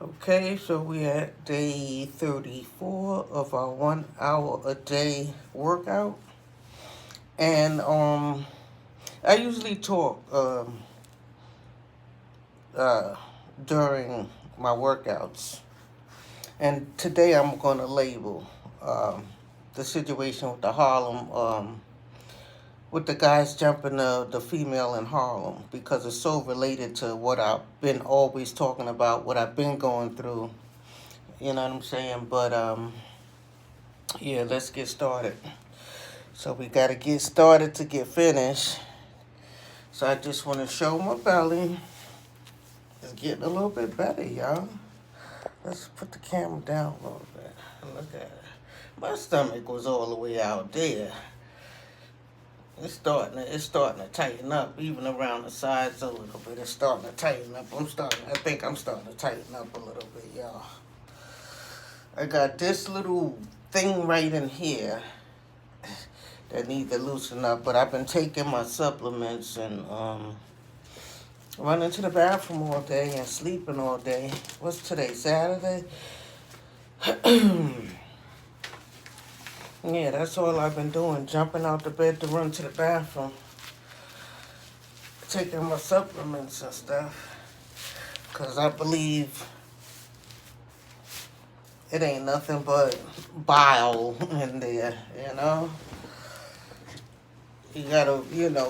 Okay, so we're at day 34 of our 1 hour a day workout. And I usually talk uh, during my workouts. And today I'm going to label the situation with the Harlem, with the guys jumping the female in Harlem, because it's so related to what I've been always talking about, what I've been going through. You know what I'm saying? But yeah, let's get started. So we got to get started to get finished. So I just want to show my belly. It's getting a little bit better, y'all. Let's put the camera down a little bit and look at it. My stomach was all the way out there. It's starting to tighten up, even around the sides a little bit. It's starting to tighten up. I think I'm starting to tighten up a little bit, y'all. I got this little thing right in here that need to loosen up, but I've been taking my supplements and running to the bathroom all day and sleeping all day. What's today, Saturday? Yeah, that's all I've been doing, jumping out the bed to run to the bathroom, taking my supplements and stuff, because I believe it ain't nothing but bile in there, you know? You gotta,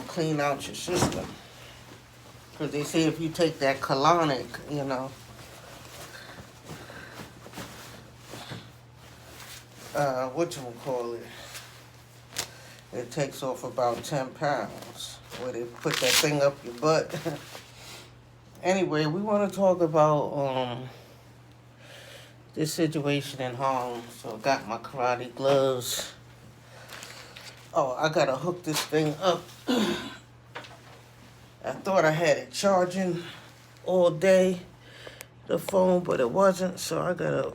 clean out your system. Because they say if you take that colonic, whatchamacallit, it takes off about 10 pounds where they put that thing up your butt. Anyway, we want to talk about this situation in Harlem. So I got my karate gloves. Oh, I gotta hook this thing up. I thought I had it charging all day, the phone, but it wasn't, so I gotta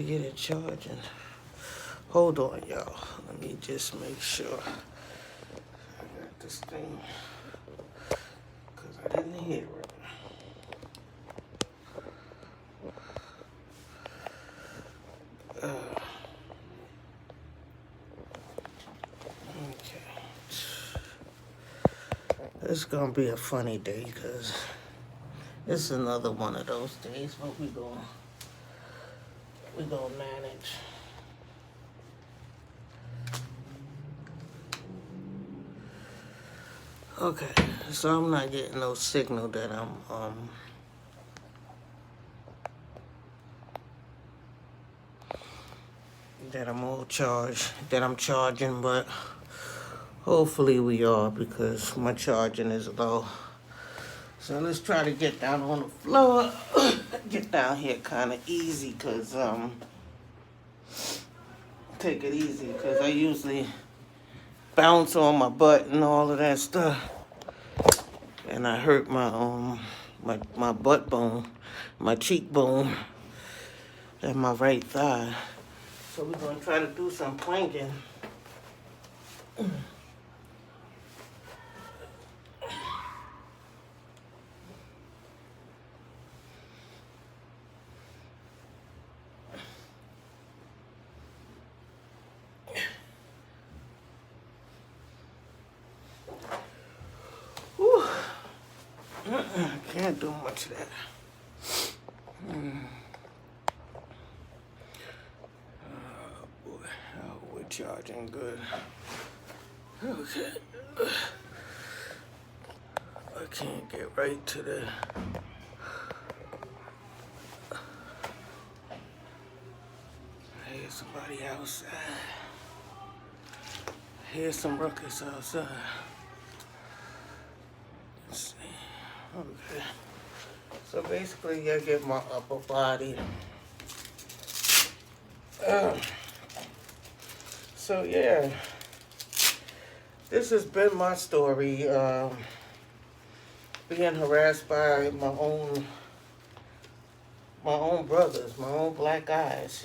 get it charging. Hold on, y'all. Let me just make sure I got this thing, because I didn't hear it. Okay. It's gonna be a funny day, because it's another one of those days, but we gonna manage. Okay, so I'm not getting no signal that I'm all charged, that I'm charging, but hopefully we are, because my charging is low. So let's try to get down on the floor. Get down here kind of easy, because take it easy, because I usually bounce on my butt and all of that stuff, and I hurt my butt bone, my cheekbone, and my right thigh. So we're gonna try to do some planking. Whew. Can't do much of that. Oh boy, oh, we're charging good. Okay. I can't get right to the... Here's somebody outside. Here's some ruckus outside. Let's see. Okay. So basically, I get my upper body. So yeah, this has been my story. Being harassed by my own brothers, my own black guys.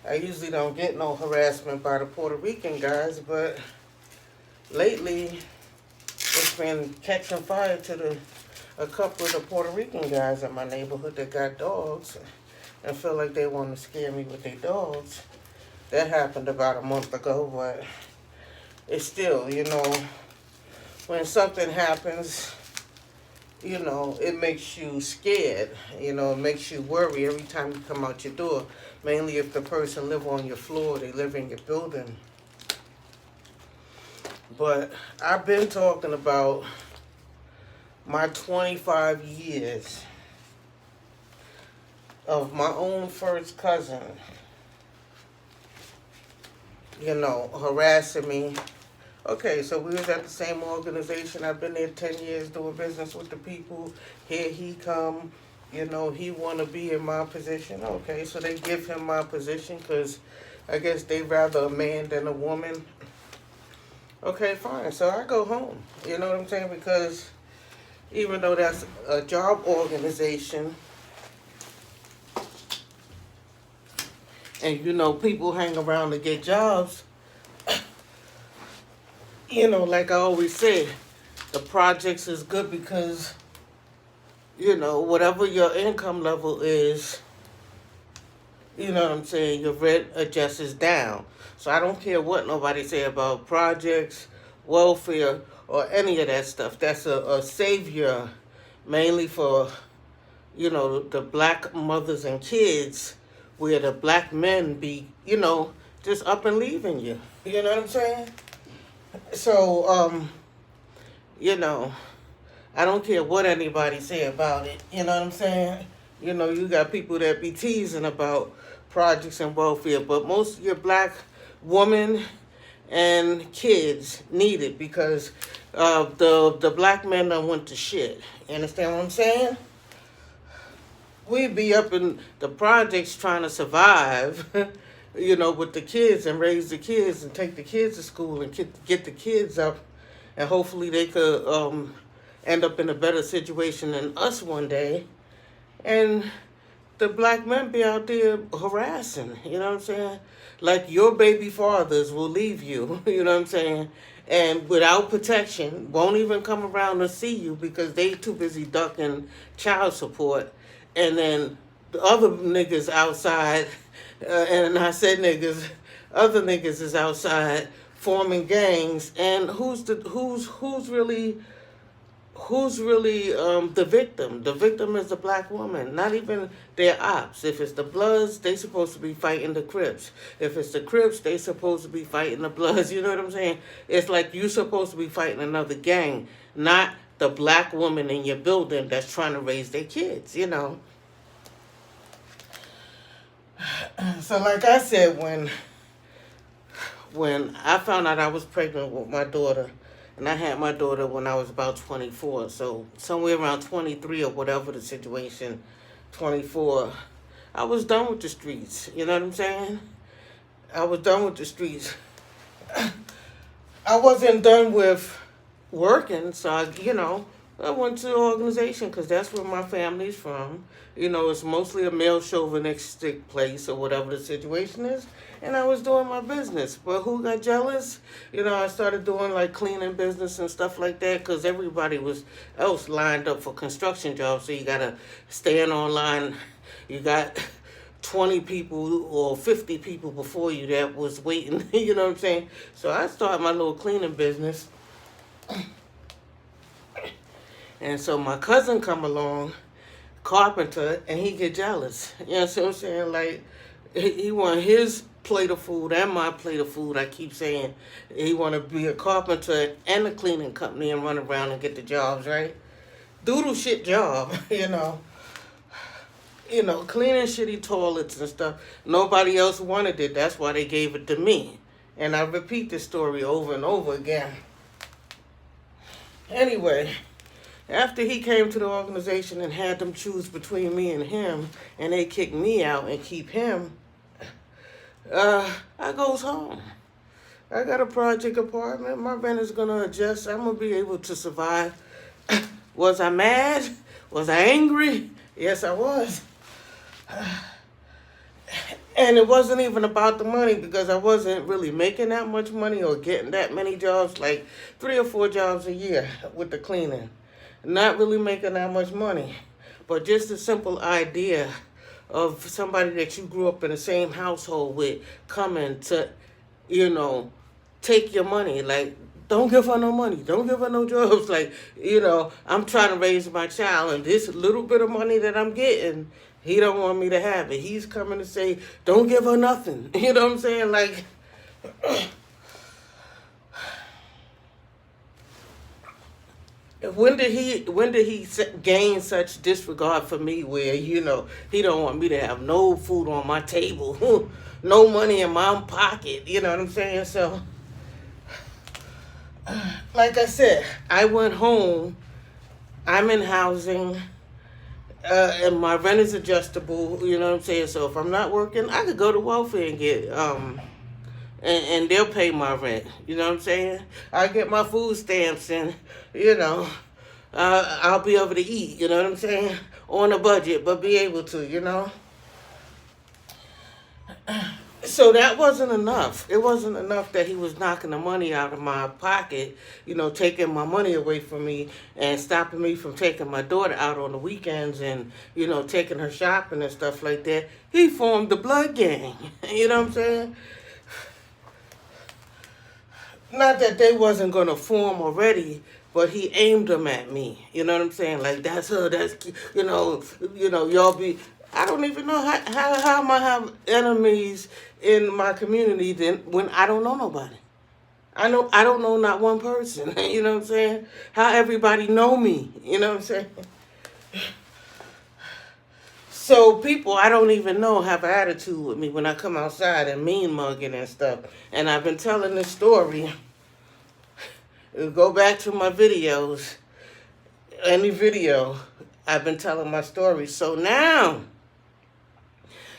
I usually don't get no harassment by the Puerto Rican guys, but lately It's been catching fire to a couple of the Puerto Rican guys in my neighborhood that got dogs and feel like they want to scare me with their dogs. That happened about a month ago, but it's still, when something happens, it makes you scared. It makes you worry every time you come out your door. Mainly if the person live on your floor, they live in your building. But I've been talking about my 25 years of my own first cousin, harassing me. Okay, so we was at the same organization. I've been there 10 years doing business with the people. Here he come, he want to be in my position. Okay, so they give him my position because I guess they rather a man than a woman. Okay, fine. So I go home. You know what I'm saying? Because even though that's a job organization, and people hang around to get jobs, like I always say, the projects is good because, whatever your income level is, your rent adjusts down. So I don't care what nobody say about projects, welfare, or any of that stuff. That's a savior mainly for, the black mothers and kids, where the black men be, just up and leaving you. You know what I'm saying? So, I don't care what anybody say about it. You know what I'm saying? You got people that be teasing about projects and welfare, but most of your black women and kids need it because the black men done went to shit. You understand what I'm saying? We be up in the projects trying to survive, with the kids and raise the kids and take the kids to school and get the kids up, and hopefully they could end up in a better situation than us one day. And the black men be out there harassing, you know what I'm saying? Like your baby fathers will leave you, you know what I'm saying? And without protection, won't even come around to see you because they too busy ducking child support. And then the other niggas outside, and I said niggas, other niggas is outside forming gangs. And who's really the victim? The victim is the black woman, not even their ops. If it's the Bloods, they supposed to be fighting the Crips. If it's the Crips, they supposed to be fighting the Bloods. You know what I'm saying? It's like you supposed to be fighting another gang, not the black woman in your building that's trying to raise their kids, So like I said, when I found out I was pregnant with my daughter, and I had my daughter when I was about 24, so somewhere around 23 or whatever the situation, 24, I was done with the streets. You know what I'm saying? I was done with the streets. I wasn't done with working, so I went to the organization because that's where my family's from. It's mostly a male chauvinistic place or whatever the situation is. And I was doing my business. But who got jealous? I started doing like cleaning business and stuff like that because everybody else lined up for construction jobs. So you got to stand online. You got 20 people or 50 people before you that was waiting. You know what I'm saying? So I started my little cleaning business. And so my cousin come along, carpenter, and he get jealous. You know what I'm saying? Like, he want his plate of food and my plate of food. I keep saying he want to be a carpenter and a cleaning company and run around and get the jobs, right? Doodle shit job, cleaning shitty toilets and stuff. Nobody else wanted it. That's why they gave it to me. And I repeat this story over and over again. Anyway, after he came to the organization and had them choose between me and him, and they kicked me out and keep him, I goes home. I got a project apartment. My rent is going to adjust. I'm going to be able to survive. Was I mad? Was I angry? Yes, I was. And it wasn't even about the money because I wasn't really making that much money or getting that many jobs, like 3 or 4 jobs a year with the cleaning. Not really making that much money. But just the simple idea of somebody that you grew up in the same household with coming to, you know, take your money. Like, don't give her no money. Don't give her no jobs. Like, I'm trying to raise my child, and this little bit of money that I'm getting, he don't want me to have it. He's coming to say, don't give her nothing. You know what I'm saying? Like, when did he gain such disregard for me where he don't want me to have no food on my table, no money in my pocket, you know what I'm saying? So like I said, I went home. I'm in housing, and my rent is adjustable. You know what I'm saying? So if I'm not working, I could go to welfare and get and they'll pay my rent. You know what I'm saying? I get my food stamps, and you know, I'll be able to eat. You know what I'm saying? On a budget, but be able to. So that wasn't enough. It wasn't enough that he was knocking the money out of my pocket, taking my money away from me and stopping me from taking my daughter out on the weekends and, taking her shopping and stuff like that. He formed the blood gang. You know what I'm saying? Not that they wasn't going to form already, but he aimed them at me. You know what I'm saying? Like, that's her, y'all be... I don't even know how am I have enemies in my community then when I don't know nobody. I don't know not one person. You know what I'm saying? How everybody know me. You know what I'm saying? So people I don't even know have an attitude with me when I come outside and mean mugging and stuff. And I've been telling this story. Go back to my videos. Any video, I've been telling my story. So now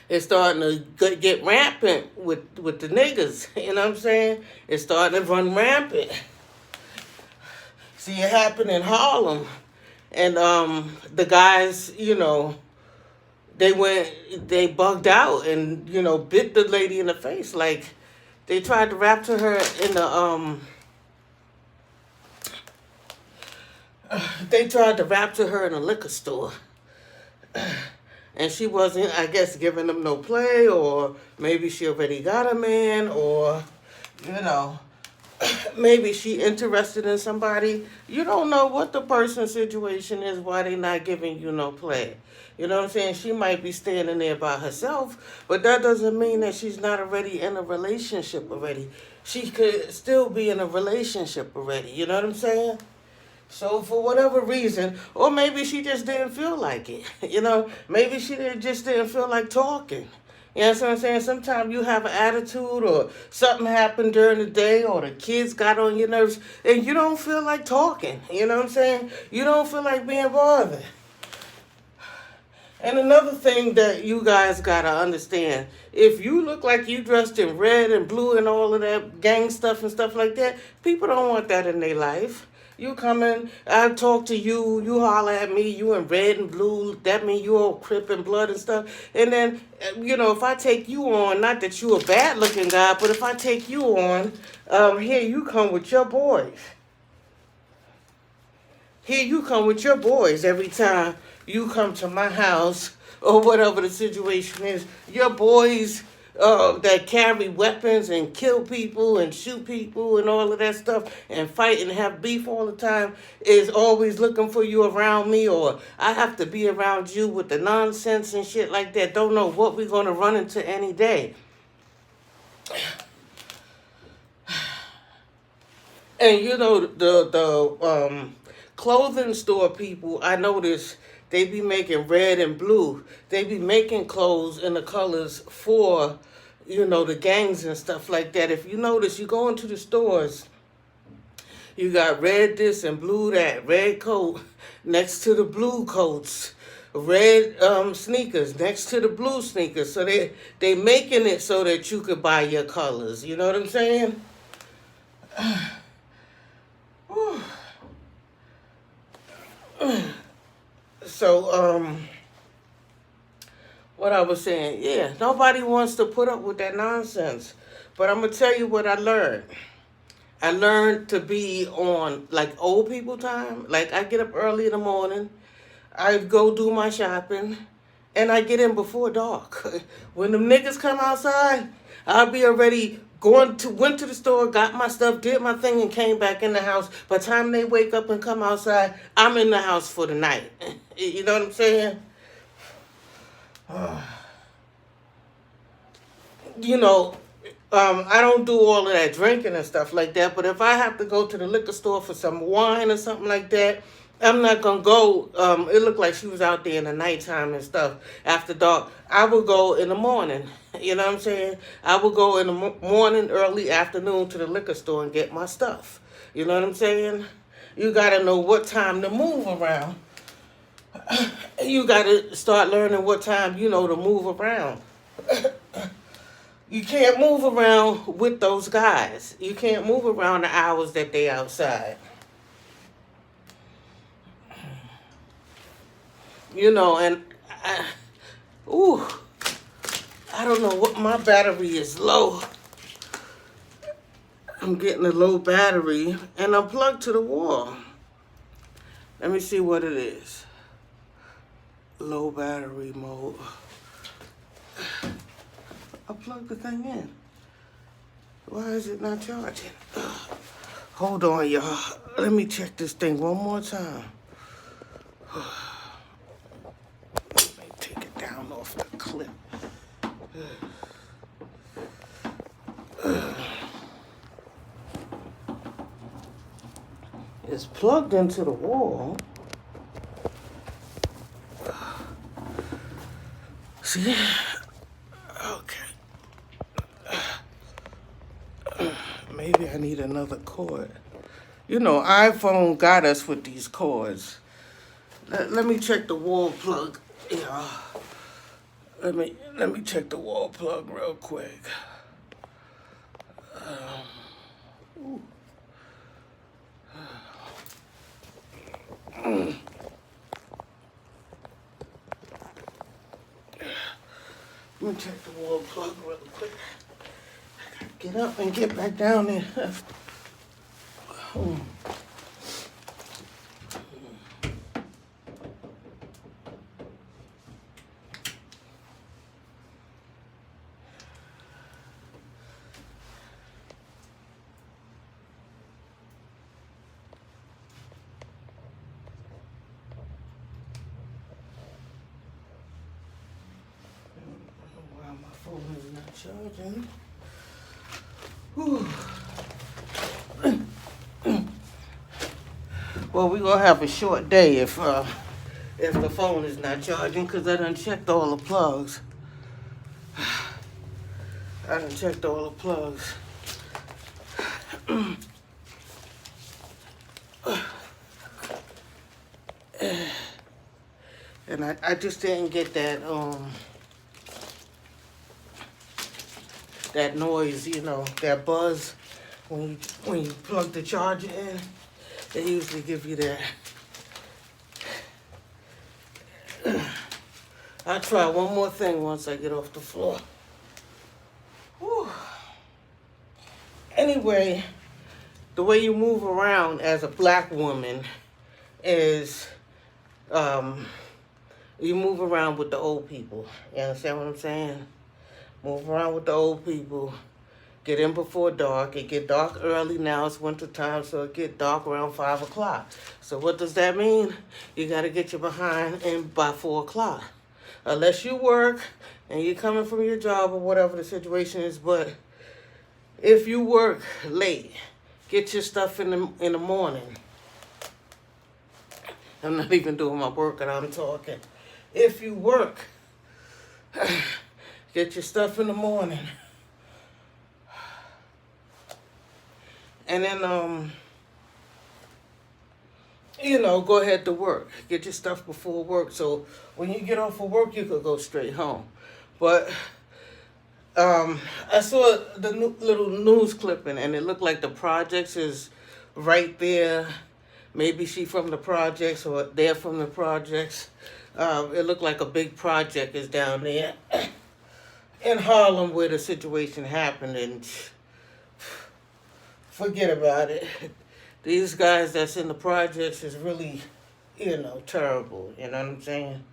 it's starting to get rampant with the niggas. You know what I'm saying? It's starting to run rampant. See, it happened in Harlem. And the guys, they bugged out and, bit the lady in the face. Like, they tried to rapture her in the, liquor store. And she wasn't, I guess, giving them no play, or maybe she already got a man, or, maybe she interested in somebody. You don't know what the person's situation is, why they not giving you no play. You know what I'm saying? She might be standing there by herself, but that doesn't mean that she's not already in a relationship already. She could still be in a relationship already. You know what I'm saying? So for whatever reason, or maybe she just didn't feel like it. Maybe she just didn't feel like talking. You know what I'm saying? Sometimes you have an attitude or something happened during the day or the kids got on your nerves and you don't feel like talking. You know what I'm saying? You don't feel like being bothered. And another thing that you guys gotta understand, if you look like you dressed in red and blue and all of that gang stuff and stuff like that, people don't want that in their life. You come in, I talk to you, you holler at me, you in red and blue, that mean you all crip and blood and stuff. And then, if I take you on, not that you a bad looking guy, but if I take you on, here you come with your boys. Here you come with your boys every time you come to my house or whatever the situation is. Your boys that carry weapons and kill people and shoot people and all of that stuff and fight and have beef all the time is always looking for you around me, or I have to be around you with the nonsense and shit like that. Don't know what we're going to run into any day. And the clothing store people, I notice they be making red and blue. They be making clothes in the colors for, the gangs and stuff like that. If you notice, you go into the stores, you got red this and blue that, red coat next to the blue coats, red sneakers next to the blue sneakers. So they making it so that you could buy your colors. You know what I'm saying? So, what I was saying, yeah, nobody wants to put up with that nonsense. But I'm gonna tell you what I learned. I learned to be on like old people time. Like I get up early in the morning, I go do my shopping, and I get in before dark. When the niggas come outside, I'll be already went to the store, got my stuff, did my thing, and came back in the house. By the time they wake up and come outside, I'm in the house for the night. You know what I'm saying? You know, I don't do all of that drinking and stuff like that. But if I have to go to the liquor store for some wine or something like that, I'm not gonna go. It looked like she was out there in the nighttime and stuff after dark. I would go in the morning. You know what I'm saying? I would go in the morning, early afternoon to the liquor store and get my stuff. You know what I'm saying? You gotta know what time to move around. You gotta start learning what time to move around. You can't move around with those guys. You can't move around the hours that they outside. And I don't know what, my battery is low. I'm getting a low battery and I'm plugged to the wall. Let me see what it is. Low battery mode. I plugged the thing in. Why is it not charging? Hold on, y'all. Let me check this thing one more time. Let me take it down off the clip. It's plugged into the wall. See? Okay. Maybe I need another cord. iPhone got us with these cords. Let me check the wall plug. Yeah. Let me check the wall plug real quick. Let me check the wall plug real quick. I gotta get up and get back down there. Phone is not charging. Whew. Well, we're gonna have a short day if the phone is not charging, because I done checked all the plugs. And I just didn't get that that noise, that buzz when you plug the charger in. They usually give you that. I'll try one more thing once I get off the floor. Whew. Anyway, the way you move around as a black woman is you move around with the old people. You understand what I'm saying? Move around with the old people. Get in before dark. It get dark early now. It's winter time, so it get dark around 5 o'clock. So what does that mean? You got to get your behind in by 4 o'clock. Unless you work and you're coming from your job or whatever the situation is. But if you work late, get your stuff in the morning. I'm not even doing my work and I'm talking. If you work, get your stuff in the morning. And then, go ahead to work. Get your stuff before work. So when you get off of work, you could go straight home. But I saw the little news clipping, and it looked like the projects is right there. Maybe she from the projects or they're from the projects. It looked like a big project is down there in Harlem where the situation happened, and forget about it. These guys that's in the projects is really, terrible. You know what I'm saying?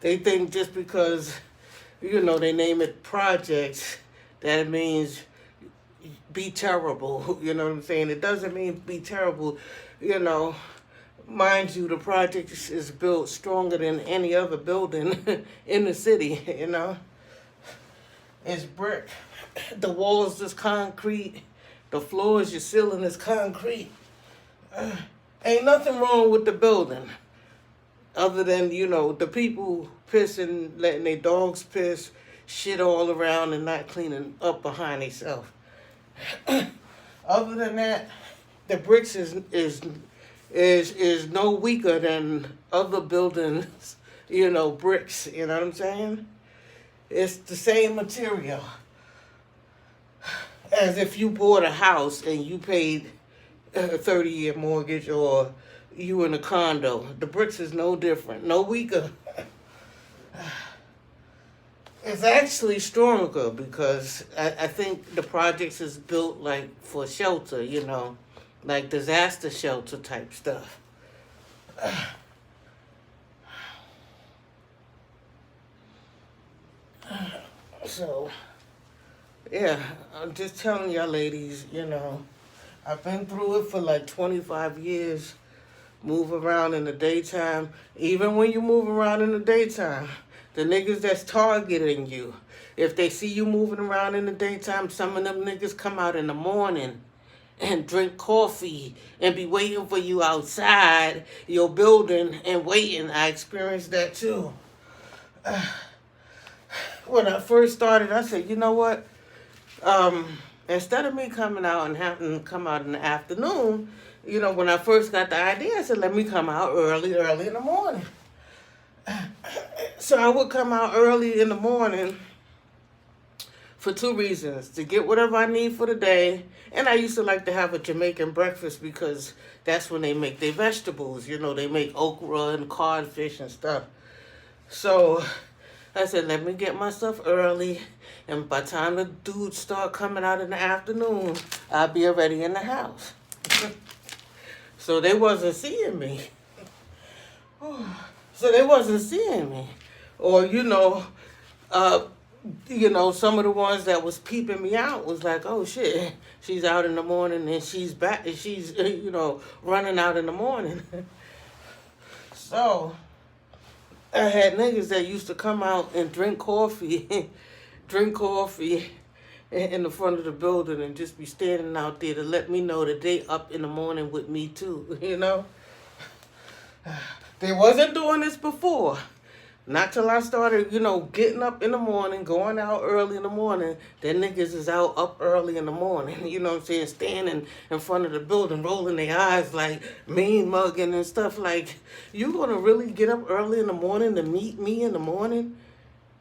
They think just because, they name it projects, that it means be terrible. You know what I'm saying? It doesn't mean be terrible. You know, mind you, the project is built stronger than any other building in the city. It's brick. The walls is concrete. The floors, your ceiling is concrete. Ain't nothing wrong with the building. Other than, the people pissing, letting their dogs piss, shit all around and not cleaning up behind themselves. Other than that, the bricks is no weaker than other buildings, bricks, you know what I'm saying? It's the same material as if you bought a house and you paid a 30-year mortgage, or you in a condo. The bricks is no different, no weaker. It's actually stronger because I think the projects is built like for shelter, like disaster shelter type stuff. So, yeah, I'm just telling y'all ladies, I've been through it for like 25 years. Move around in the daytime. Even when you move around in the daytime, the niggas that's targeting you, if they see you moving around in the daytime, some of them niggas come out in the morning and drink coffee and be waiting for you outside your building and waiting. I experienced that too. When I first started, I said, you know what? Instead of me coming out and having to come out in the afternoon, when I first got the idea, I said, let me come out early in the morning. So I would come out early in the morning for two reasons: to get whatever I need for the day, and I used to like to have a Jamaican breakfast because that's when they make their vegetables. They make okra and codfish and stuff. So I said, let me get my stuff early, and by the time the dudes start coming out in the afternoon, I'll be already in the house. So they wasn't seeing me. Or, some of the ones that was peeping me out was like, oh shit, she's out in the morning and she's back, and she's, running out in the morning. So I had niggas that used to come out and drink coffee in the front of the building and just be standing out there to let me know that they up in the morning with me too, They wasn't doing this before. Not till I started, getting up in the morning, going out early in the morning. Then niggas is out up early in the morning, you know what I'm saying, standing in front of the building, rolling their eyes like mean mugging and stuff like, you gonna really get up early in the morning to meet me in the morning?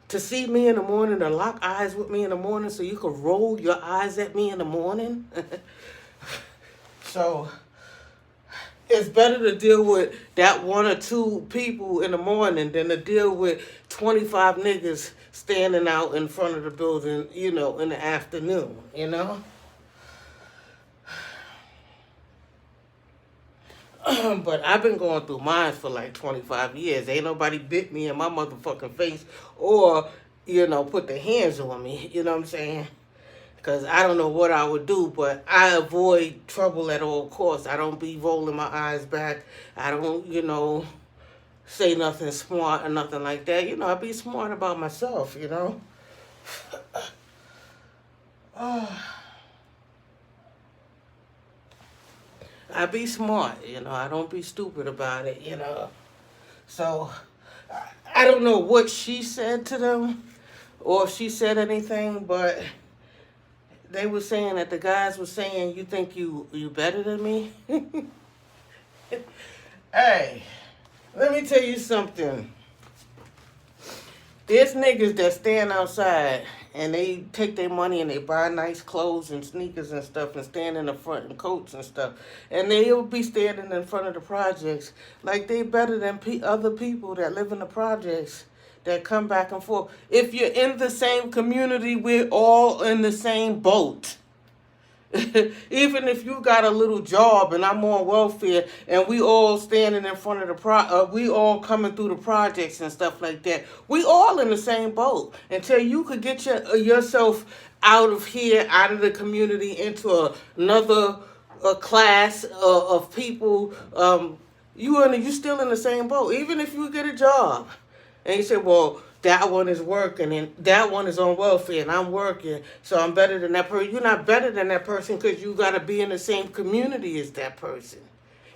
To see me in the morning, to lock eyes with me in the morning so you can roll your eyes at me in the morning? So it's better to deal with that one or two people in the morning than to deal with 25 niggas standing out in front of the building, in the afternoon, But I've been going through mine for like 25 years. Ain't nobody bit me in my motherfucking face or, put their hands on me, you know what I'm saying? Because I don't know what I would do, but I avoid trouble at all costs. I don't be rolling my eyes back. I don't, say nothing smart or nothing like that. I be smart about myself, I be smart, I don't be stupid about it, So I don't know what she said to them or if she said anything, but they were saying that the guys were saying, you think you better than me? Hey, let me tell you something. There's niggas that stand outside and they take their money and they buy nice clothes and sneakers and stuff and stand in the front in coats and stuff. And they'll be standing in front of the projects like they better than other people that live in the projects that come back and forth. If you're in the same community, we're all in the same boat. Even if you got a little job and I'm on welfare and we all standing in front of we all coming through the projects and stuff like that. We all in the same boat until you could get yourself out of here, out of the community, into another class of people. You still in the same boat, even if you get a job. And you say, well, that one is working and that one is on welfare and I'm working, so I'm better than that person. You're not better than that person because you got to be in the same community as that person.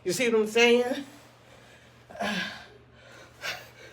You see what I'm saying?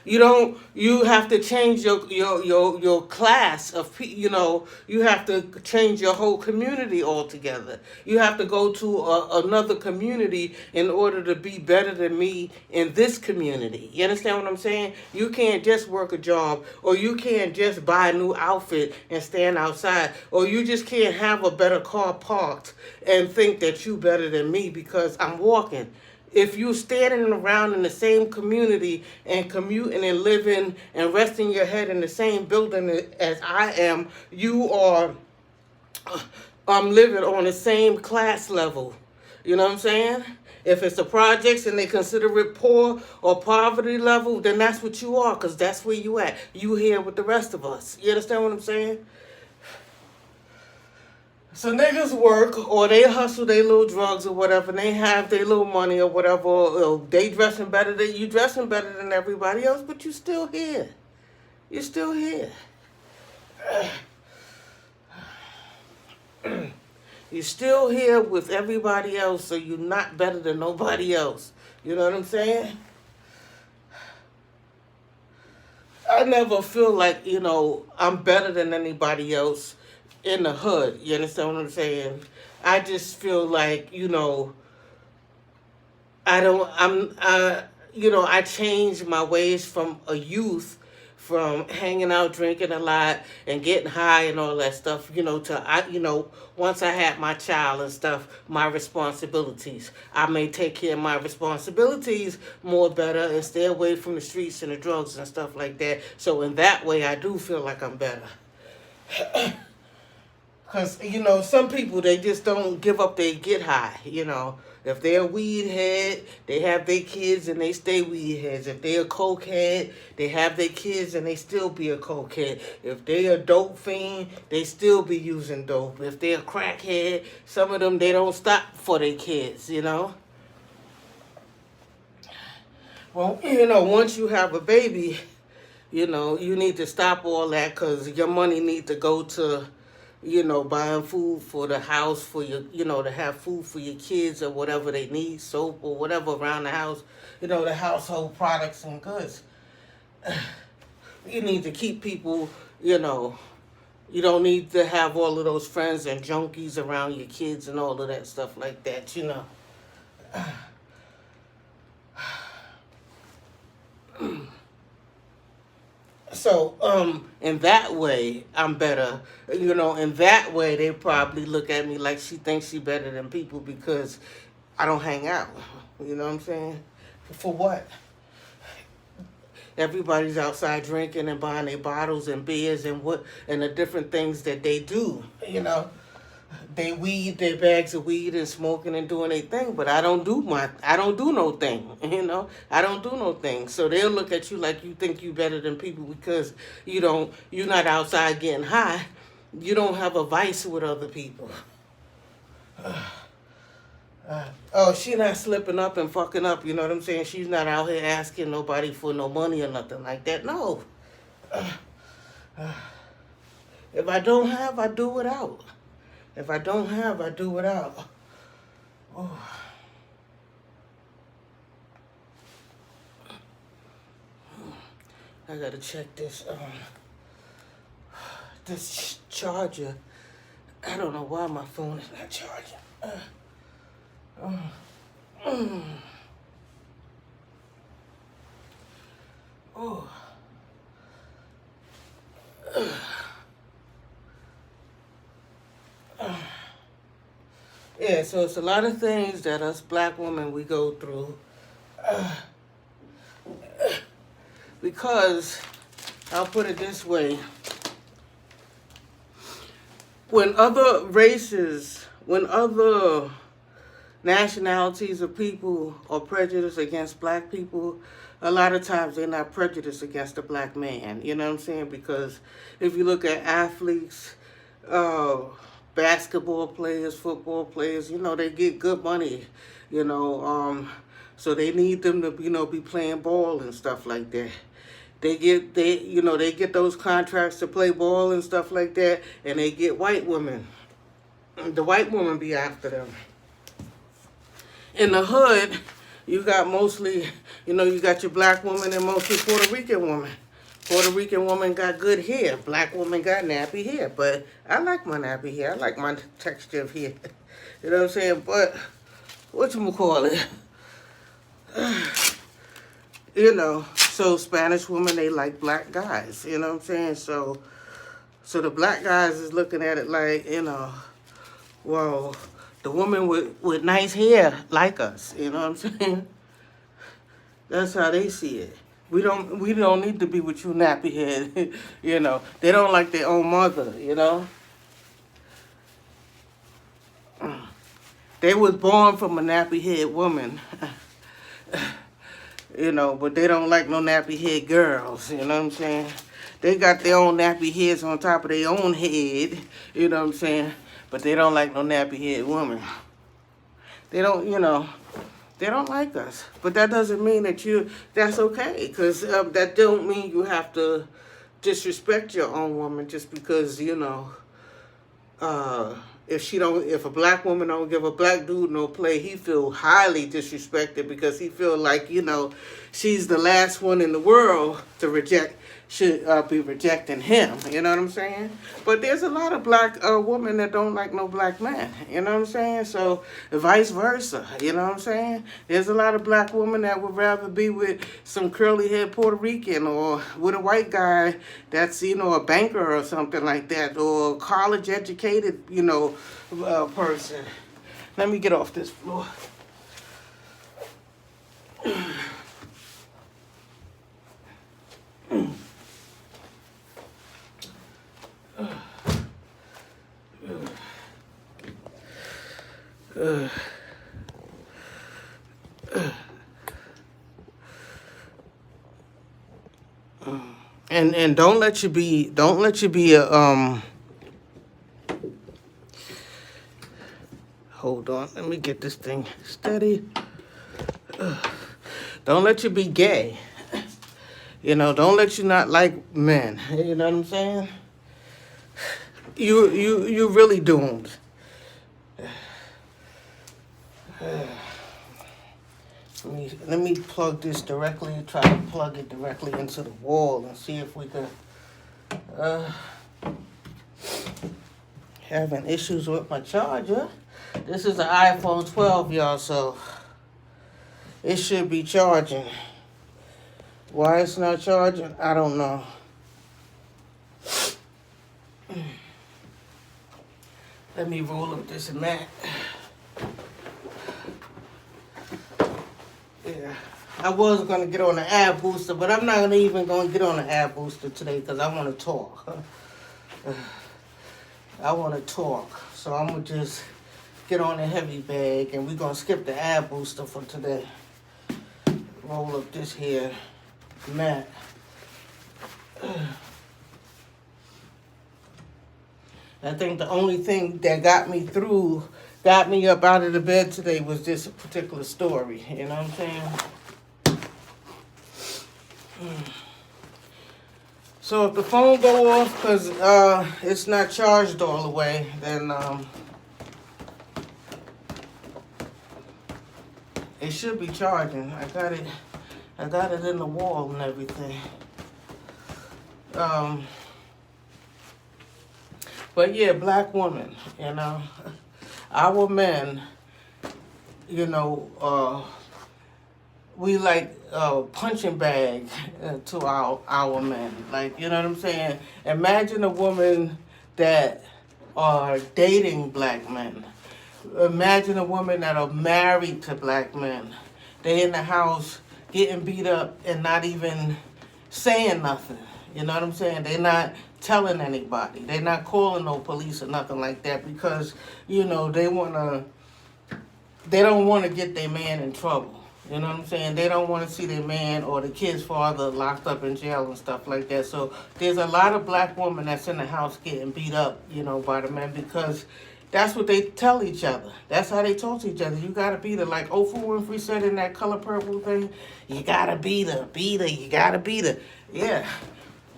You have to change your class of you have to change your whole community altogether. You have to go to another community in order to be better than me in this community. You understand what I'm saying? You can't just work a job, or you can't just buy a new outfit and stand outside, or you just can't have a better car parked and think that you better than me because I'm walking. If you standing around in the same community and commuting and living and resting your head in the same building as I am, you are living on the same class level. You know what I'm saying? If it's the projects and they consider it poor or poverty level, then that's what you are, because that's where you at. You here with the rest of us. You understand what I'm saying? So niggas work or they hustle their little drugs or whatever, and they have their little money or whatever, or they dressing better than you, dressing better than everybody else, but you still here. You're still here. You're still here with everybody else, so you're not better than nobody else. You know what I'm saying? I never feel like, I'm better than anybody else in the hood. You understand what I'm saying? I just feel like, I don't, I changed my ways from a youth, from hanging out, drinking a lot, and getting high and all that stuff, once I had my child and stuff, my responsibilities. I may take care of my responsibilities more better and stay away from the streets and the drugs and stuff like that. So in that way, I do feel like I'm better. Because, some people, they just don't give up they get high, If they're a weed head, they have their kids and they stay weed heads. If they're a coke head, they have their kids and they still be a coke head. If they're a dope fiend, they still be using dope. If they're a crack head, some of them, they don't stop for their kids, Well, once you have a baby, you need to stop all that because your money needs to go to buying food for the house for your, to have food for your kids or whatever they need, soap or whatever around the house, the household products and goods. You need to keep people, you don't need to have all of those friends and junkies around your kids and all of that stuff like that, So, in that way, I'm better. In that way, they probably look at me like she thinks she better than people because I don't hang out. You know what I'm saying? For what? Everybody's outside drinking and buying their bottles and beers and the different things that they do, They weed their bags of weed and smoking and doing their thing, but I don't do no thing, I don't do no thing. So they'll look at you like you think you better than people because you're not outside getting high. You don't have a vice with other people. She not slipping up and fucking up, you know what I'm saying? She's not out here asking nobody for no money or nothing like that. No. If I don't have, I do without. If I don't have, I do without. Oh. I gotta check this charger. I don't know why my phone is not charging. Oh. Yeah, so it's a lot of things that us black women we go through because I'll put it this way: when other races, when other nationalities of people are prejudiced against black people, a lot of times they're not prejudiced against the black man. You know what I'm saying? Because if you look at athletes, uh, basketball players, football players, you know, they get good money, you know, so they need them to, you know, be playing ball and stuff like that. They get those contracts to play ball and stuff like that, and they get white women. The white women be after them. In the hood, you got mostly, you know, you got your black woman and mostly Puerto Rican woman. Puerto Rican woman got good hair. Black woman got nappy hair. But I like my nappy hair. I like my texture of hair. You know what I'm saying? But, whatchamacallit? You know, so Spanish women, they like black guys. You know what I'm saying? So the black guys is looking at it like, you know, well, the woman with nice hair like us, you know what I'm saying? That's how they see it. We don't need to be with you nappy head, you know. They don't like their own mother, you know. They was born from a nappy head woman, you know, but they don't like no nappy head girls, you know what I'm saying? They got their own nappy heads on top of their own head, you know what I'm saying? But they don't like no nappy head woman. They don't, you know, they don't like us. But that doesn't mean that's okay. Because that don't mean you have to disrespect your own woman just because, you know, if a black woman don't give a black dude no play, he feel highly disrespected because he feel like, you know, she's the last one in the world to should be rejecting him. You know what I'm saying? But there's a lot of black women that don't like no black man. You know what I'm saying? So vice versa. You know what I'm saying? There's a lot of black women that would rather be with some curly haired Puerto Rican or with a white guy that's, you know, a banker or something like that, or a college educated, you know, person. Let me get off this floor. And don't let you be a hold on, let me get this thing steady. Don't let you be gay. You know, don't let you not like men. You know what I'm saying? You really doomed. Let me plug this directly, try to plug it directly into the wall and see if we can having issues with my charger. This is an iPhone 12, y'all, so it should be charging. Why it's not charging, I don't know. Let me roll up this mat. Yeah, I was going to get on the ab booster, but I'm not even going to get on the ab booster today because I want to talk. I want to talk, so I'm going to just get on the heavy bag, and we're going to skip the ab booster for today. Roll up this here mat. I think the only thing that got me up out of the bed today was this particular story. You know what I'm saying? So if the phone go off because it's not charged all the way, then it should be charging. I got it in the wall and everything. But yeah, black women, you know, our men, you know, we like punching bag to our men. Like, you know what I'm saying? Imagine a woman that are dating black men. Imagine a woman that are married to black men. They in the house getting beat up and not even saying nothing. You know what I'm saying? They're not telling anybody. They're not calling no police or nothing like that because, you know, they don't want to get their man in trouble. You know what I'm saying? They don't want to see their man or the kid's father locked up in jail and stuff like that. So there's a lot of black women that's in the house getting beat up, you know, by the men because that's what they tell each other. That's how they talk to each other. You gotta beat her. Like Oprah Winfrey said in that Color Purple thing, you gotta beat her, you gotta beat her. Yeah.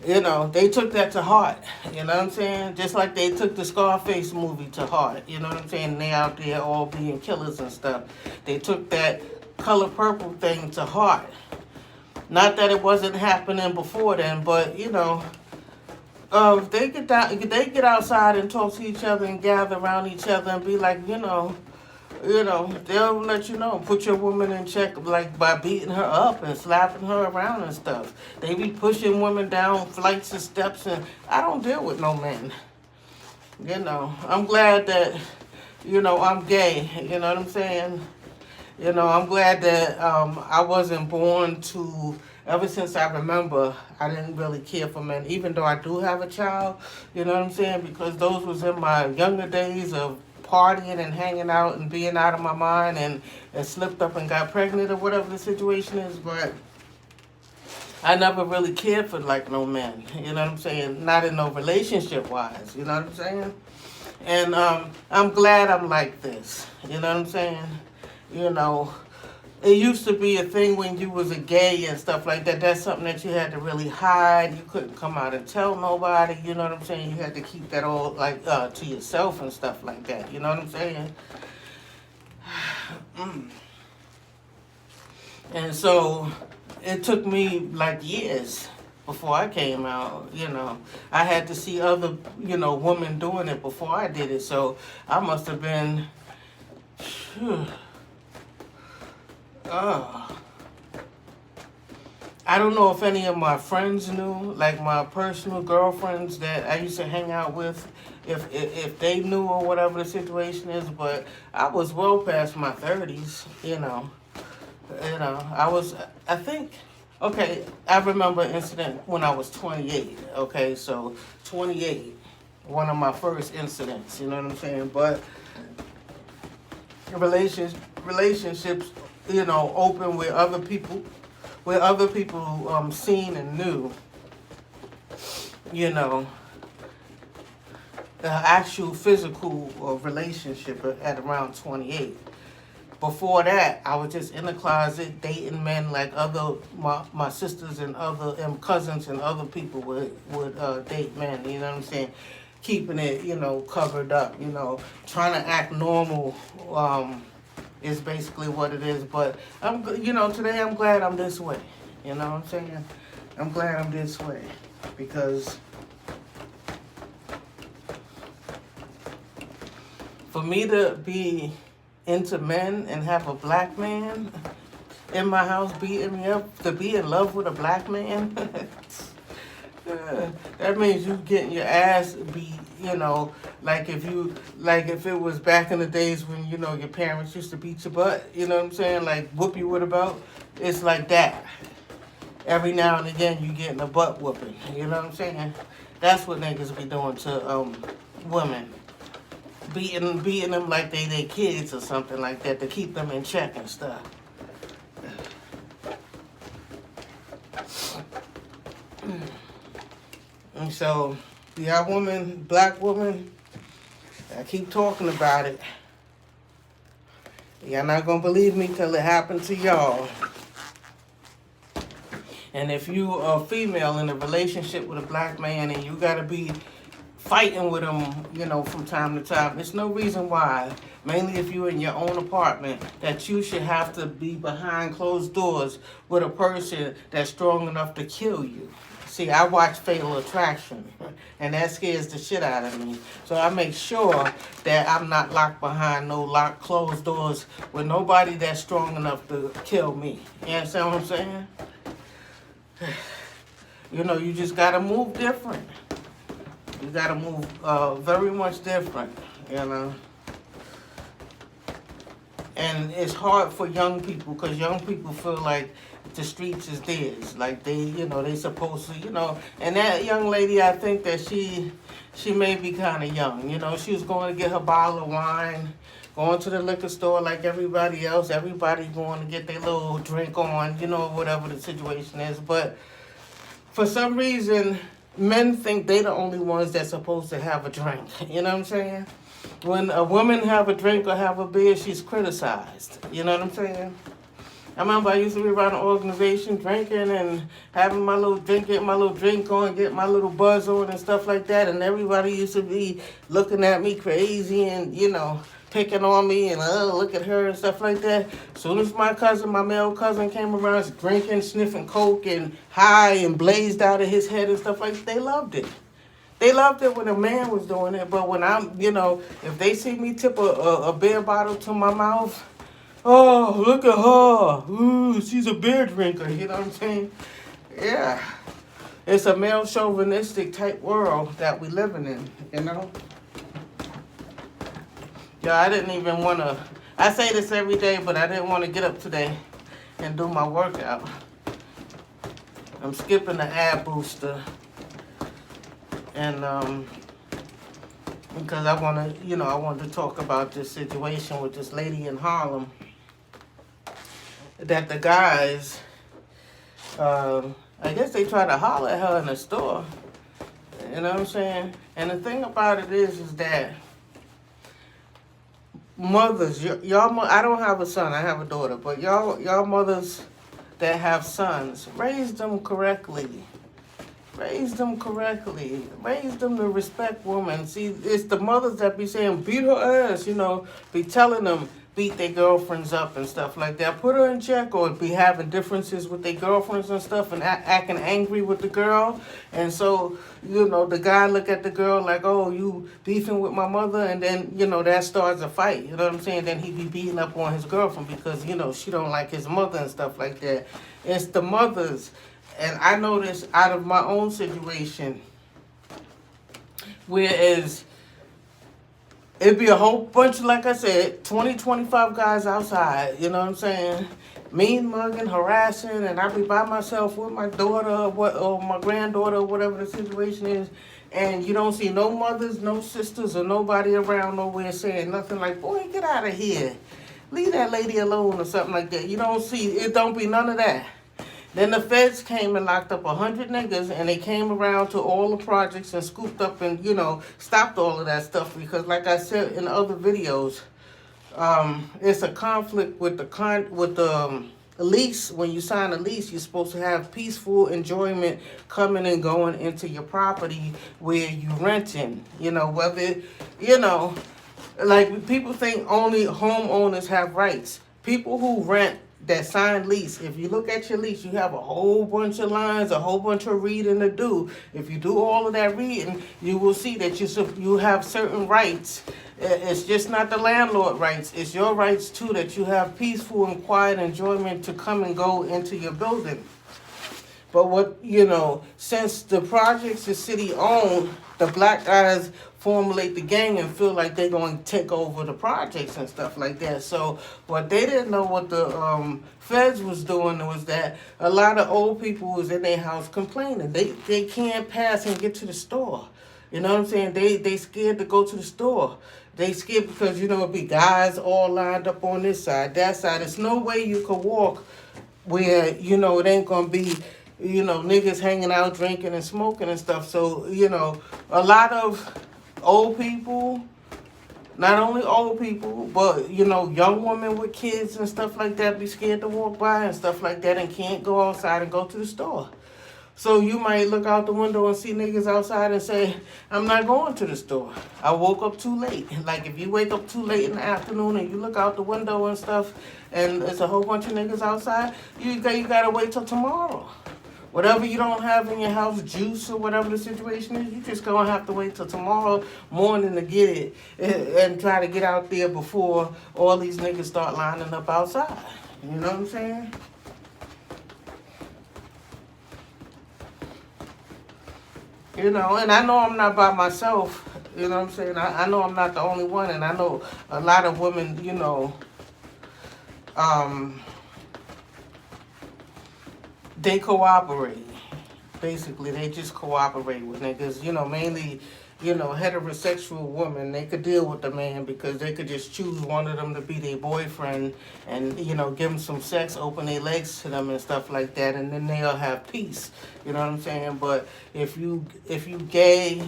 You know, they took that to heart. You know what I'm saying? Just like they took the Scarface movie to heart. You know what I'm saying? They out there all being killers and stuff. They took that Color Purple thing to heart. Not that it wasn't happening before then, but you know, if they get outside and talk to each other and gather around each other and be like, they'll let you know, put your woman in check, like by beating her up and slapping her around and stuff. They be pushing women down flights of steps, and I don't deal with no men. You know, I'm glad that, I'm gay. You know what I'm saying? You know, I'm glad that I wasn't born to. Ever since I remember, I didn't really care for men, even though I do have a child. You know what I'm saying? Because those was in my younger days of partying and hanging out and being out of my mind and slipped up and got pregnant or whatever the situation is. But I never really cared for like no men. You know what I'm saying? Not in no relationship wise. You know what I'm saying? And I'm glad I'm like this. You know what I'm saying? You know, it used to be a thing when you was a gay and stuff like that. That's something that you had to really hide. You couldn't come out and tell nobody. You know what I'm saying? You had to keep that all like to yourself and stuff like that. You know what I'm saying? And so it took me like years before I came out. You know, I had to see other women doing it before I did it. So I must have been. I don't know if any of my friends knew, like my personal girlfriends that I used to hang out with, if they knew or whatever the situation is, but I was well past my 30s, I remember an incident when I was 28, okay, so 28, one of my first incidents, you know what I'm saying, but relationships, open with other people seen and knew, the actual physical relationship at around 28. Before that, I was just in the closet dating men like my sisters and other cousins and other people would date men, you know what I'm saying? Keeping it, covered up, trying to act normal, is basically what it is. But today I'm glad I'm this way. You know what I'm saying? I'm glad I'm this way because for me to be into men and have a black man in my house beating me up, to be in love with a black man, that means you getting your ass beat, like if it was back in the days when, your parents used to beat your butt, you know what I'm saying? Like whoop you with a belt. It's like that. Every now and again you getting a butt whooping, you know what I'm saying? That's what niggas be doing to women. Beating them like they kids or something like that to keep them in check and stuff. And so, black woman, I keep talking about it. Y'all not gonna believe me till it happened to y'all. And if you are female in a relationship with a black man and you gotta be fighting with him, from time to time, there's no reason why, mainly if you're in your own apartment, that you should have to be behind closed doors with a person that's strong enough to kill you. See, I watch Fatal Attraction, and that scares the shit out of me. So I make sure that I'm not locked behind no locked closed doors with nobody that's strong enough to kill me. You understand what I'm saying? You know, you just gotta move different. You gotta move very much different, you know. And it's hard for young people because young people feel like the streets is theirs. Like they, you know, they supposed to, you know. And that young lady, I think that she may be kind of young. You know, she was going to get her bottle of wine, going to the liquor store like everybody else. Everybody's going to get their little drink on, you know, whatever the situation is. But for some reason, men think they the only ones that's supposed to have a drink. You know what I'm saying? When a woman have a drink or have a beer, she's criticized. You know what I'm saying? I remember I used to be around an organization drinking and having my little drink, getting my little drink on, getting my little buzz on and stuff like that. And everybody used to be looking at me crazy and, you know, picking on me and, look at her and stuff like that. As soon as my cousin, my male cousin came around drinking, sniffing coke and high and blazed out of his head and stuff like that, they loved it. They loved it when a man was doing it, but when I'm, you know, if they see me tip a beer bottle to my mouth, oh, look at her. Ooh, she's a beer drinker. You know what I'm saying? Yeah. It's a male chauvinistic type world that we living in, you know? Yeah, I didn't even want to, I say this every day, but I didn't want to get up today and do my workout. I'm skipping the ab booster. And because I want to, you know, I wanted to talk about this situation with this lady in Harlem that the guys, I guess they try to holler at her in the store. You know what I'm saying? And the thing about it is that mothers, y'all, I don't have a son, I have a daughter, but y'all mothers that have sons, raise them correctly. Raise them correctly. Raise them to respect women. See, it's the mothers that be saying, beat her ass, you know, be telling them, beat their girlfriends up and stuff like that. Put her in check, or be having differences with their girlfriends and stuff and acting angry with the girl. And so, you know, the guy look at the girl like, oh, you beefing with my mother, and then, you know, that starts a fight. You know what I'm saying? Then he be beating up on his girlfriend because, you know, she don't like his mother and stuff like that. It's the mothers. And I know this out of my own situation, whereas it'd be a whole bunch, like I said, 20, 25 guys outside, you know what I'm saying? Mean mugging, harassing, and I'd be by myself with my daughter or my granddaughter or whatever the situation is, and you don't see no mothers, no sisters, or nobody around nowhere saying nothing like, boy, get out of here. Leave that lady alone or something like that. You don't see, it don't be none of that. Then the feds came and locked up 100 niggas, and they came around to all the projects and scooped up and, you know, stopped all of that stuff because, like I said in other videos, it's a conflict with the lease. When you sign a lease, you're supposed to have peaceful enjoyment coming and going into your property where you renting. You know, whether, you know, like people think only homeowners have rights. People who rent that signed lease, if you look at your lease, you have a whole bunch of lines, a whole bunch of reading to do. If you do all of that reading, you will see that you have certain rights. It's just not the landlord rights. It's your rights too, that you have peaceful and quiet enjoyment to come and go into your building. But what, you know, since the projects the city own, the black guys formulate the gang and feel like they're going to take over the projects and stuff like that. So what they didn't know what the feds was doing was that a lot of old people was in their house complaining. They can't pass and get to the store. You know what I'm saying? They scared to go to the store. They scared because, you know, it'd be guys all lined up on this side, that side. There's no way you could walk where, you know, it ain't going to be, you know, niggas hanging out drinking and smoking and stuff. So, you know, a lot of old people, not only old people, but, you know, young women with kids and stuff like that be scared to walk by and stuff like that and can't go outside and go to the store. So you might look out the window and see niggas outside and say, I'm not going to the store. I woke up too late. Like if you wake up too late in the afternoon and you look out the window and stuff and there's a whole bunch of niggas outside, you got to wait till tomorrow. Whatever you don't have in your house, juice or whatever the situation is, you just gonna have to wait till tomorrow morning to get it and try to get out there before all these niggas start lining up outside. You know what I'm saying? You know, and I know I'm not by myself. You know what I'm saying? I know I'm not the only one, and I know a lot of women, you know, they cooperate. Basically, they just cooperate with niggas. You know, mainly, you know, heterosexual women. They could deal with the man because they could just choose one of them to be their boyfriend and, you know, give them some sex, open their legs to them and stuff like that, and then they'll have peace. You know what I'm saying? But if you gay,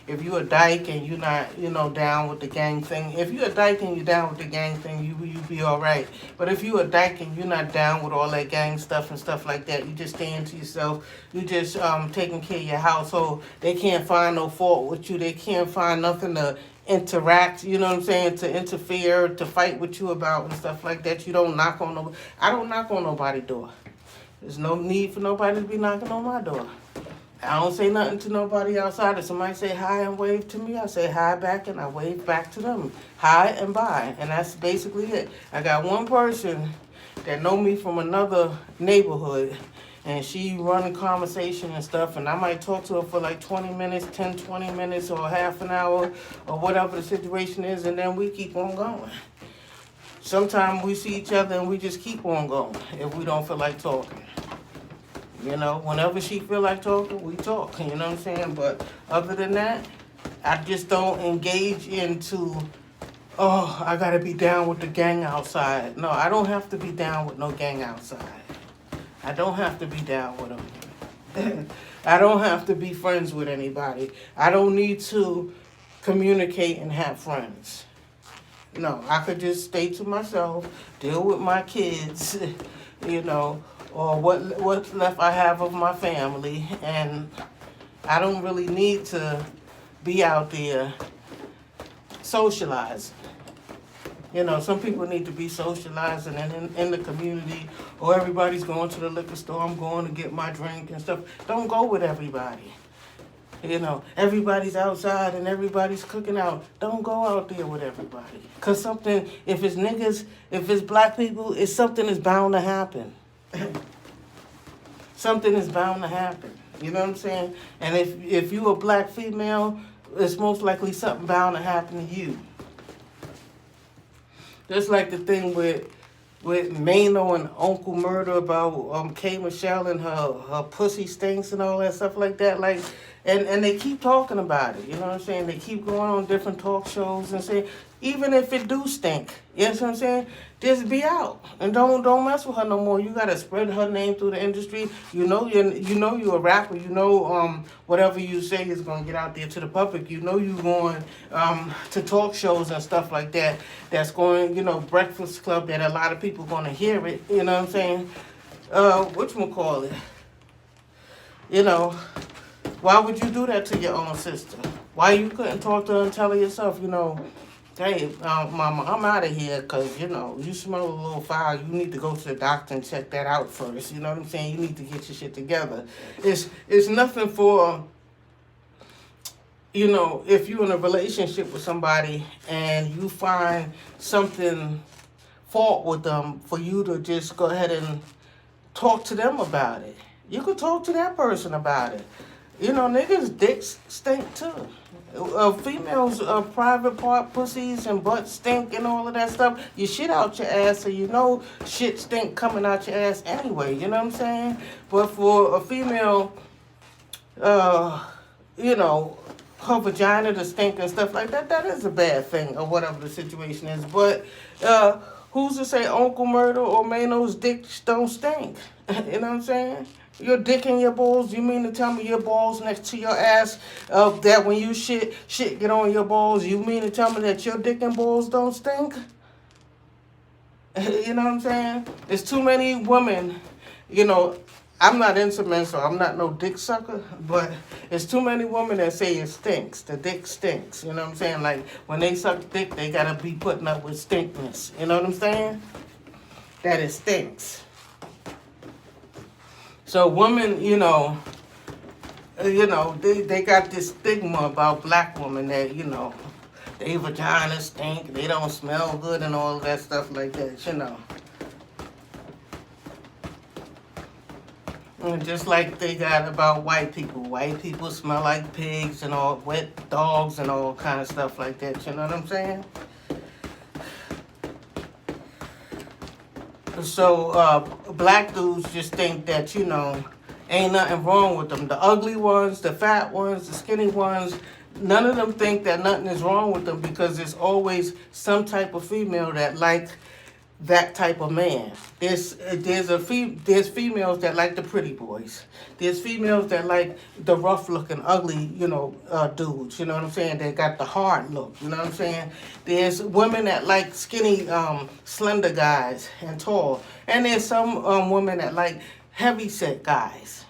if you a dyke and you not, you know, down with the gang thing, if you a dyke and you down with the gang thing, you be all right. But if you a dyke and you not down with all that gang stuff and stuff like that, you just staying to yourself, you just taking care of your household, they can't find no fault with you, they can't find nothing to interact, you know what I'm saying, to interfere, to fight with you about and stuff like that. You don't knock on no, I don't knock on nobody's door. There's no need for nobody to be knocking on my door. I don't say nothing to nobody outside. If somebody say hi and wave to me, I say hi back and I wave back to them. Hi and bye. And that's basically it. I got one person that know me from another neighborhood, and she run conversation and stuff, and I might talk to her for like 20 minutes, 10, 20 minutes, or half an hour, or whatever the situation is, and then we keep on going. Sometimes we see each other and we just keep on going if we don't feel like talking. You know, whenever she feel like talking, we talk, you know what I'm saying? But other than that, I just don't engage into, oh, I gotta be down with the gang outside. No, I don't have to be down with no gang outside. I don't have to be down with them. I don't have to be friends with anybody. I don't need to communicate and have friends. No, I could just stay to myself, deal with my kids, you know, or what's left I have of my family, and I don't really need to be out there socializing. You know, some people need to be socializing and in the community, or everybody's going to the liquor store, I'm going to get my drink and stuff. Don't go with everybody. You know, everybody's outside and everybody's cooking out. Don't go out there with everybody. Because something, if it's niggas, if it's black people, it's something is bound to happen. Something is bound to happen. You know what I'm saying? And if you a black female, it's most likely something bound to happen to you. Just like the thing with Mano and Uncle Murder about K. Michelle and her pussy stinks and all that stuff like that. Like, and they keep talking about it. You know what I'm saying? They keep going on different talk shows and say, even if it do stink, you know what I'm saying? Just be out and don't mess with her no more. You gotta spread her name through the industry. You know you're a rapper. You know whatever you say is gonna get out there to the public. You know you going to talk shows and stuff like that. That's going, you know, Breakfast Club, that a lot of people gonna hear it. You know what I'm saying? Whatchamacallit? You know, why would you do that to your own sister? Why you couldn't talk to her and tell her yourself, you know, hey, mama, I'm out of here because, you know, you smell a little foul. You need to go to the doctor and check that out first. You know what I'm saying? You need to get your shit together. It's nothing for, you know, if you're in a relationship with somebody and you find something fault with them, for you to just go ahead and talk to them about it. You could talk to that person about it. You know, niggas' dicks stink too. Females' private part pussies and butts stink and all of that stuff. You shit out your ass, so you know shit stink coming out your ass anyway. You know what I'm saying? But for a female, you know, her vagina to stink and stuff like that, that is a bad thing or whatever the situation is. But who's to say Uncle Murder or Mano's dick don't stink? You know what I'm saying? Your dick and your balls, you mean to tell me your balls next to your ass, that when you shit get on your balls, you mean to tell me that your dick and balls don't stink? You know what I'm saying? There's too many women, you know, I'm not into men, so I'm not no dick sucker, but there's too many women that say it stinks, the dick stinks, you know what I'm saying? Like, when they suck dick, they gotta be putting up with stinkness, you know what I'm saying? That it stinks. So women, they got this stigma about black women that, they vaginas stink, they don't smell good and all that stuff like that. And just like they got about white people. White people smell like pigs and all, wet dogs and all kind of stuff like that. You know what I'm saying? So black dudes just think that, ain't nothing wrong with them. The ugly ones, the fat ones, the skinny ones, none of them think that nothing is wrong with them because there's always some type of female that like that type of man. There's females that like the pretty boys. There's females that like the rough looking, ugly, dudes. You know what I'm saying? They got the hard look. You know what I'm saying? There's women that like skinny, slender guys and tall. And there's some women that like heavy set guys.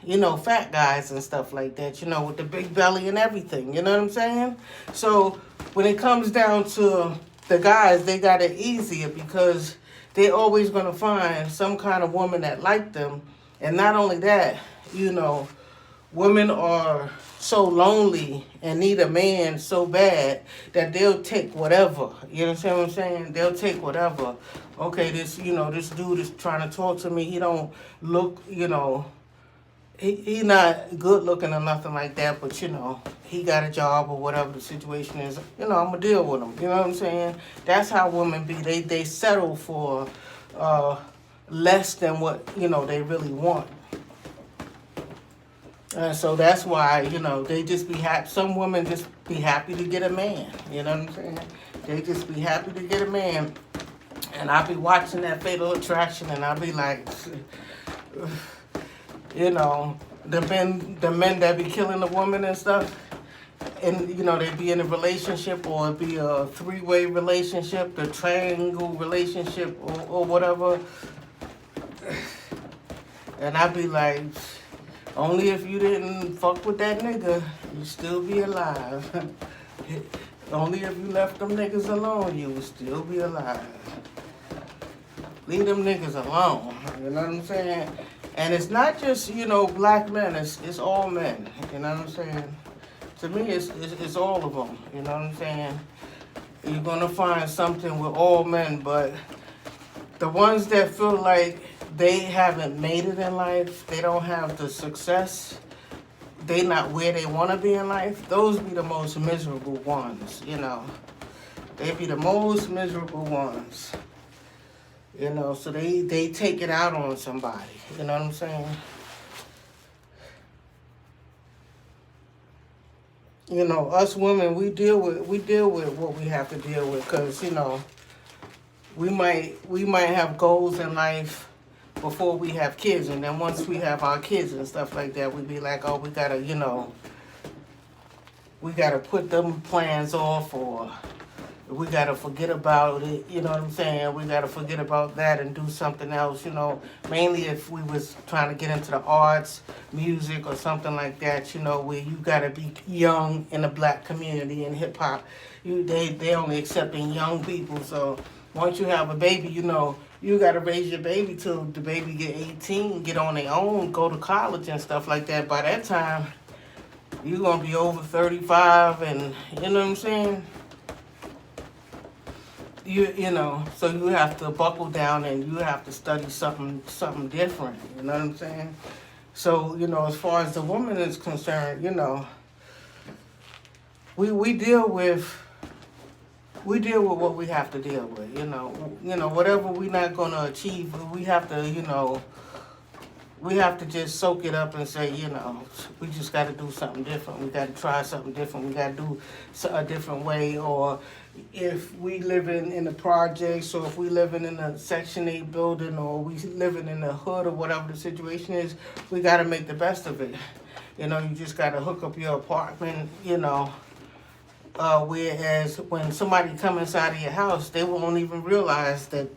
Fat guys and stuff like that. With the big belly and everything. You know what I'm saying? So when it comes down to the guys, they got it easier because they're always going to find some kind of woman that like them. And not only that, women are so lonely and need a man so bad that they'll take whatever. You understand what I'm saying? They'll take whatever. Okay, this dude is trying to talk to me. He don't look, he not good looking or nothing like that, but he got a job or whatever the situation is, I'm gonna deal with him. You know what I'm saying? That's how women be. They settle for less than what they really want. And so that's why they just be happy. Some women just be happy to get a man. You know what I'm saying? They just be happy to get a man. And I be watching that Fatal Attraction, and I be like, the men that be killing the woman and stuff, and they be in a relationship or it be a three-way relationship, the triangle relationship or whatever. And I be like, only if you didn't fuck with that nigga, you still be alive. Only if you left them niggas alone, you would still be alive. Leave them niggas alone. You know what I'm saying? And it's not just, black men. It's all men. You know what I'm saying? To me, it's all of them. You know what I'm saying? You're going to find something with all men, but the ones that feel like they haven't made it in life, they don't have the success, they not where they want to be in life, those be the most miserable ones, They be the most miserable ones. So they take it out on somebody. You know what I'm saying? Us women, we deal with what we have to deal with, because we might have goals in life before we have kids, and then once we have our kids and stuff like that, we be like, oh, we gotta put them plans off, or we gotta forget about it. You know what I'm saying? We gotta forget about that and do something else. Mainly if we was trying to get into the arts, music, or something like that. Where you gotta be young in the black community and hip hop. They only accepting young people. So once you have a baby, you gotta raise your baby till the baby get 18, get on their own, go to college and stuff like that. By that time, you're gonna be over 35, and you know what I'm saying? So you have to buckle down and you have to study something different. You know what I'm saying? So as far as the woman is concerned, we deal with what we have to deal with. Whatever we're not gonna achieve, we have to we have to just soak it up and say, we just got to do something different. We got to try something different. We got to do a different way. Or if we living in the projects, or if we living in a Section 8 building, or we living in the hood, or whatever the situation is, we got to make the best of it. You just got to hook up your apartment, whereas when somebody come inside of your house, they won't even realize that,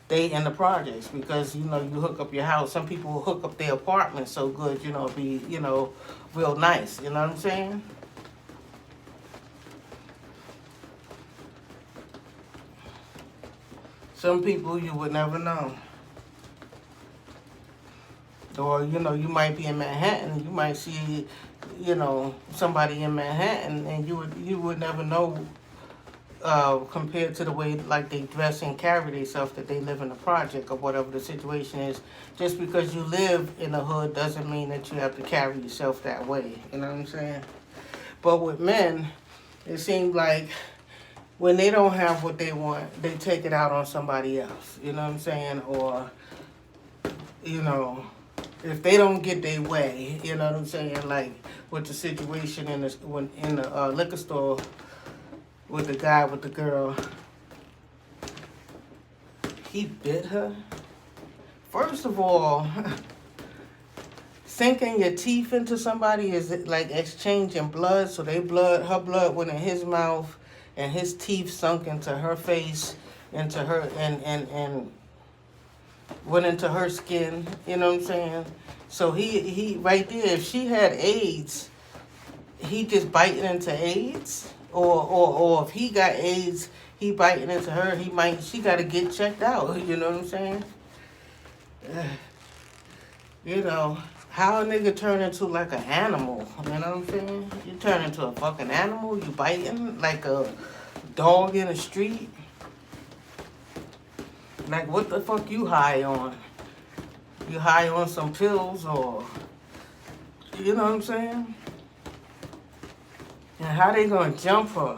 they in the projects, because you hook up your house. Some people will hook up their apartment so good, be real nice. You know what I'm saying? Some people you would never know. Or, you might be in Manhattan, you might see, somebody in Manhattan, and you would never know, compared to the way like they dress and carry themselves, that they live in a project or whatever the situation is. Just because you live in the hood doesn't mean that you have to carry yourself that way. You know what I'm saying? But with men, it seems like when they don't have what they want, they take it out on somebody else. You know what I'm saying? Or, you know, if they don't get their way, you know what I'm saying? Like with the situation in the liquor store with the guy with the girl, he bit her. First of all, sinking your teeth into somebody is like exchanging blood. So her blood went in his mouth, and his teeth sunk into her face, into her and went into her skin. You know what I'm saying? So he right there. If she had AIDS, he just biting into AIDS, or if he got AIDS, he biting into her. She got to get checked out. You know what I'm saying? How a nigga turn into like an animal, you know what I'm saying? You turn into a fucking animal, you biting like a dog in the street. Like what the fuck you high on? You high on some pills or, you know what I'm saying? And how they gonna jump her?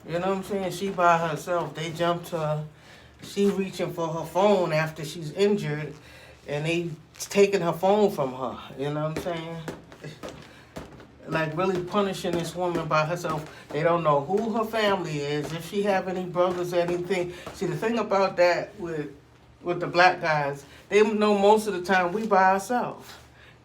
You know what I'm saying? She by herself, they jumped her. She reaching for her phone after she's injured, and they taking her phone from her. You know what I'm saying? Like really punishing this woman by herself. They don't know who her family is, if she have any brothers or anything. See, the thing about that with the black guys, they know most of the time we by ourselves.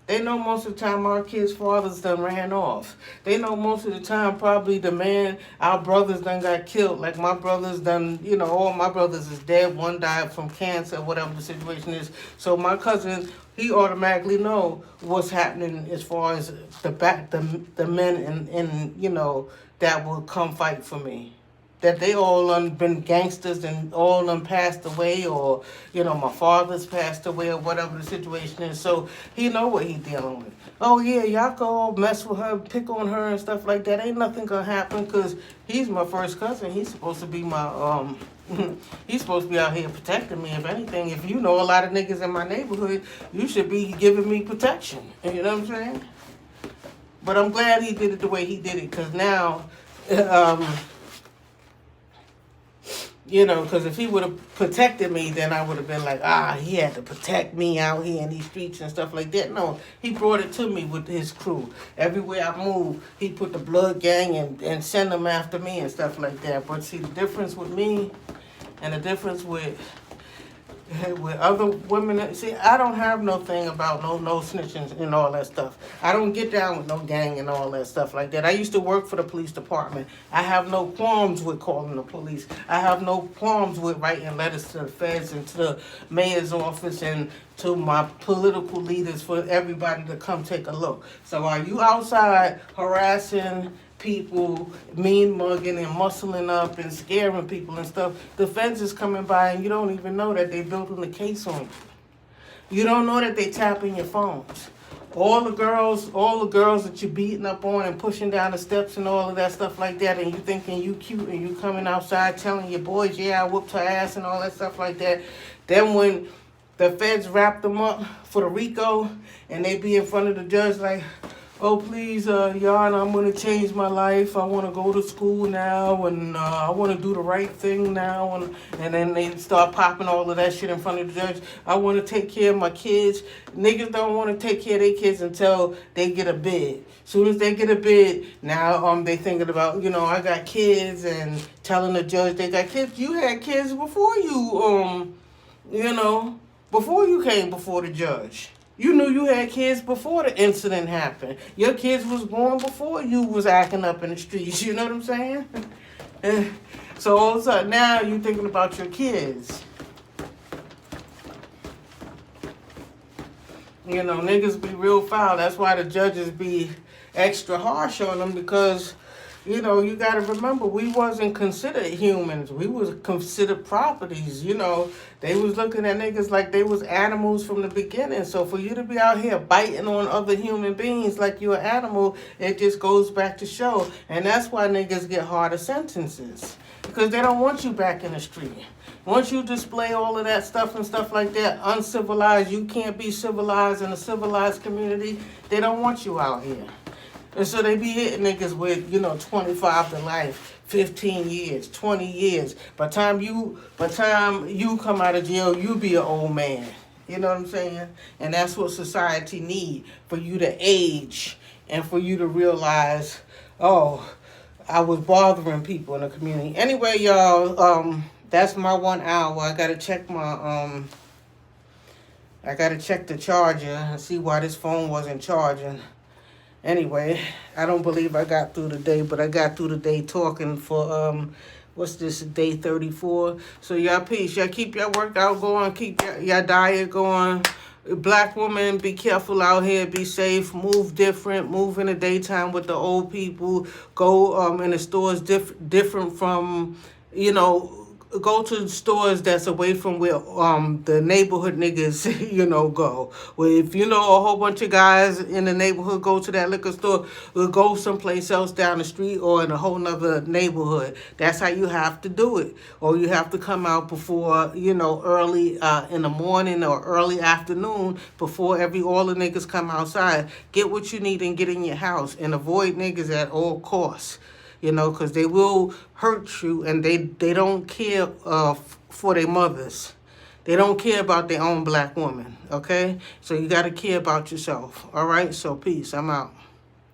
They know most of the time our kids' fathers done ran off. They know most of the time probably the man, our brothers done got killed. Like my brothers done, all my brothers is dead. One died from cancer, whatever the situation is. So my cousin, he automatically know what's happening as far as the men and that will come fight for me. That they all done been gangsters and all done passed away, or my father's passed away, or whatever the situation is. So he know what he dealing with. Oh yeah, y'all go all mess with her, pick on her and stuff like that. Ain't nothing gonna happen because he's my first cousin. He's supposed to be my he's supposed to be out here protecting me. If anything, if you know a lot of niggas in my neighborhood, you should be giving me protection. You know what I'm saying? But I'm glad he did it the way he did it, because now because if he would have protected me, then I would have been like, he had to protect me out here in these streets and stuff like that. No, he brought it to me with his crew. Everywhere I move, he put the blood gang and send them after me and stuff like that. But see, the difference with me and the difference with other women, see, I don't have no thing about no snitching and all that stuff. I don't get down with no gang and all that stuff like that. I used to work for the police department. I have no qualms with calling the police. I have no qualms with writing letters to the feds and to the mayor's office and to my political leaders for everybody to come take a look. So are you outside harassing people, mean mugging and muscling up and scaring people and stuff, the feds is coming by and you don't even know that they building the case on you. You don't know that they tapping your phones. All the girls that you're beating up on and pushing down the steps and all of that stuff like that, and you thinking you cute and you coming outside telling your boys, yeah, I whooped her ass and all that stuff like that. Then when the feds wrap them up for the RICO and they be in front of the judge like, oh, please, Your Honor, I'm going to change my life. I want to go to school now, and I want to do the right thing now. And then they start popping all of that shit in front of the judge. I want to take care of my kids. Niggas don't want to take care of their kids until they get a bid. Soon as they get a bid, now they thinking about, I got kids, and telling the judge they got kids. You had kids before before you came before the judge. You knew you had kids before the incident happened. Your kids was born before you was acting up in the streets. You know what I'm saying? So all of a sudden now you thinking about your kids. Niggas be real foul. That's why the judges be extra harsh on them, because You know, you got to remember, we wasn't considered humans. We was considered properties. You know, they was looking at niggas like they was animals from the beginning. So for you to be out here biting on other human beings like you're an animal, it just goes back to show. And that's why niggas get harder sentences, because they don't want you back in the street. Once you display all of that stuff and stuff like that, uncivilized, you can't be civilized in a civilized community, they don't want you out here. And so they be hitting niggas with, 25 to life, 15 years, 20 years. By the time you come out of jail, you be an old man. You know what I'm saying? And that's what society need, for you to age and for you to realize, oh, I was bothering people in the community. Anyway, y'all, that's my 1 hour. I gotta check the charger and see why this phone wasn't charging. Anyway, I don't believe I got through the day, but I got through the day talking for, what's this, day 34. So y'all peace. Y'all keep your workout going. Keep your diet going. Black women, be careful out here. Be safe. Move different. Move in the daytime with the old people. Go in the stores different from, go to stores that's away from where the neighborhood niggas go. Well, if a whole bunch of guys in the neighborhood go to that liquor store, we'll go someplace else down the street or in a whole nother neighborhood. That's how you have to do it. Or you have to come out before, early in the morning or early afternoon before all the niggas come outside. Get what you need and get in your house, and avoid niggas at all costs. Because they will hurt you, and they don't care for their mothers. They don't care about their own black woman, okay? So you got to care about yourself, all right? So peace. I'm out.